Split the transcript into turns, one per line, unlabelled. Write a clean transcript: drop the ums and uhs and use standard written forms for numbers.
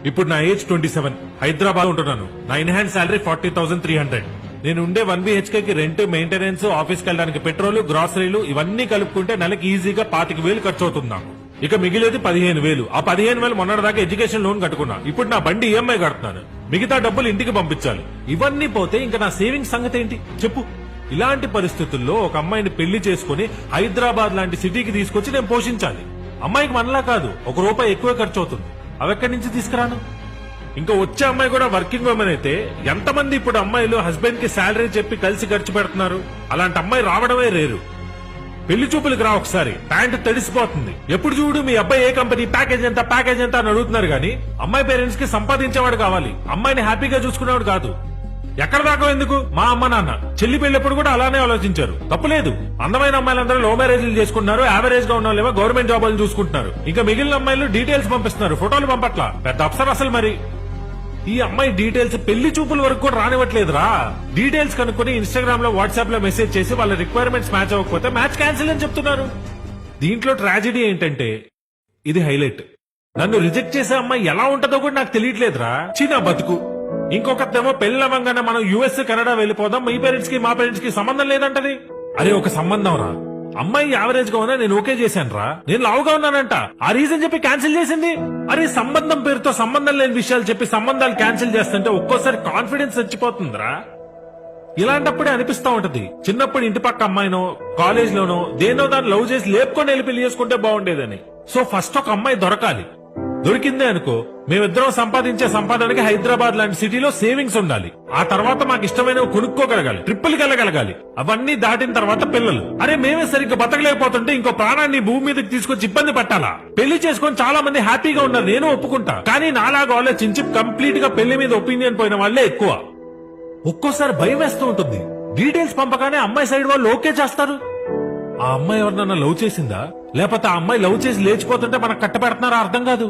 ఇప్పుడు నా ఏజ్ 27, హైదరాబాద్ ఉంటున్నాను. నా ఇన్హాండ్ శాలరీ 40,300. నేను ఉండే 1 BHK కి రెంట్, మెయింటెనెన్స్, ఆఫీస్కి వెళ్ళడానికి పెట్రోల్, గ్రాసరీలు ఇవన్నీ కలుపుకుంటే నెలకి ఈజీగా 25,000 ఖర్చు అవుతుంది నాకు. ఇక మిగిలేది 15,000. ఆ 15,000 మొన్నటిదాకా ఎడ్యుకేషన్ లోన్ కట్టుకున్నా. ఇప్పుడు నా బండి ఈఎంఐ కడుతున్నాను. మిగతా డబ్బులు ఇంటికి పంపించాలి. ఇవన్నీ పోతే ఇంకా నా సేవింగ్స్ సంగతి ఏంటి చెప్పు. ఇలాంటి పరిస్థితుల్లో ఒక అమ్మాయిని పెళ్లి చేసుకుని హైదరాబాద్ లాంటి సిటీకి తీసుకొచ్చి నేను పోషించాలి. అమ్మాయికి మనలా కాదు, ₹1 ఎక్కువ ఖర్చు అవుతుంది. అవెక్కడి నుంచి తీసుకురాను? ఇంకా వచ్చే అమ్మాయి కూడా వర్కింగ్ ఉమెన్ అయితే ఎంతమంది ఇప్పుడు అమ్మాయిలు హస్బెండ్ కి శాలరీ చెప్పి కలిసి ఖర్చు పెడుతున్నారు? అలాంటి అమ్మాయి రావడమే రేరు. పెళ్లి చూపులకు రా ఒకసారి, ప్యాంటు తడిసిపోతుంది. ఎప్పుడు చూడు మీ అబ్బాయి ఏ కంపెనీ, ప్యాకేజ్ ఎంత అని అడుగుతున్నారు గానీ అమ్మాయి పేరెంట్స్ కి సంపాదించేవాడు కావాలి, అమ్మాయిని హ్యాపీగా చూసుకునేవాడు కాదు. ఎక్కడ దాకా ఎందుకు? మా అమ్మ నాన్న చెల్లి పెళ్ళప్పుడు కూడా అలానే ఆలోచించారు. తప్పులేదు. అందమైన అమ్మాయిలందరూ లవ్ మ్యారేజ్లు చేసుకుంటున్నారు. యావరేజ్ గా ఉన్న వాళ్ళేమో గవర్నమెంట్ జాబులు చూసుకుంటున్నారు. ఇంకా మిగిలిన అమ్మాయిలు డీటెయిల్స్ పంపిస్తున్నారు, ఫోటోలు పంపట్లా. పెద్ద అప్సర్ అసలు. మరి ఈ అమ్మాయి డీటెయిల్స్ పెళ్లి చూపుల వరకు కూడా రానివ్వట్లేదురా. డీటెయిల్స్ కనుక్కొని ఇన్స్టాగ్రామ్ లో, వాట్సాప్ లో మెసేజ్ చేసి వాళ్ళ రిక్వైర్మెంట్స్ మ్యాచ్ అవ్వకపోతే మ్యాచ్ క్యాన్సిల్ అని చెప్తున్నారు. దీంట్లో ట్రాజెడీ ఏంటంటే ఇది హైలైట్. నన్ను రిజెక్ట్ చేసే అమ్మాయి ఎలా ఉంటుందో కూడా నాకు తెలియట్లేదురా. చిన్న బతుకు. ఇంకొకతేమో పెళ్ళవంగానే మనం US, కెనడా వెళ్ళిపోదాం, మీ పేరెంట్స్ కి మా పేరెంట్స్ కి సంబంధం లేదంటది. అరే ఒక సంబంధం రా. అమ్మాయి యావరేజ్ గా ఉన్నా నేను ఓకే చేశాను రా. నేను లావుగా ఉన్నానంట, ఆ రీజన్ చెప్పి క్యాన్సిల్ చేసింది. అరే సంబంధం పేరుతో సంబంధం లేని విషయాలు చెప్పి సంబంధాలు క్యాన్సిల్ చేస్తుంటే ఒక్కోసారి కాన్ఫిడెన్స్ చచ్చిపోతుందిరా. ఇలాంటప్పుడే అనిపిస్తా ఉంటది, చిన్నప్పుడు ఇంటి పక్క అమ్మాయినో, కాలేజ్ లోనో దేనో దాన్ని లవ్ చేసి లేపుకొని వెళ్ళి పెళ్లి చేసుకుంటే బాగుండేదని. సో ఫస్ట్ ఒక అమ్మాయి దొరకాలి. దొరికిందే అనుకో, మేమిద్దరం సంపాదించే సంపాదనకి హైదరాబాద్ లాంటి సిటీలో సేవింగ్స్ ఉండాలి. ఆ తర్వాత మాకు ఇష్టమైనవి కొనుక్కోగలగాలి, ట్రిప్పులకి వెళ్ళగలగాలి. అవన్నీ దాటిన తర్వాత పిల్లలు. అరే మేమే సరిగ్గా బతకలేకపోతుంటే ఇంకో ప్రాణాన్ని భూమి మీదకి తీసుకొచ్చి ఇబ్బంది పెట్టాలా? పెళ్లి చేసుకొని చాలా మంది హ్యాపీగా ఉన్నారు, నేను ఒప్పుకుంటా. కానీ నాలాగా ఆలోచించి కంప్లీట్ గా పెళ్లి మీద ఒపీనియన్ పోయిన వాళ్లే ఎక్కువ. ఒక్కోసారి భయం వేస్తూ ఉంటుంది. డీటెయిల్స్ పంపగానే అమ్మాయి సైడ్ వాళ్ళు ఓకే చేస్తారు. ఆ అమ్మాయి ఎవరినన్నా లవ్ చేసిందా, లేకపోతే ఆ అమ్మాయి లవ్ చేసి లేచిపోతుంటే మనకు కట్టబెడుతున్నారా అర్థం కాదు.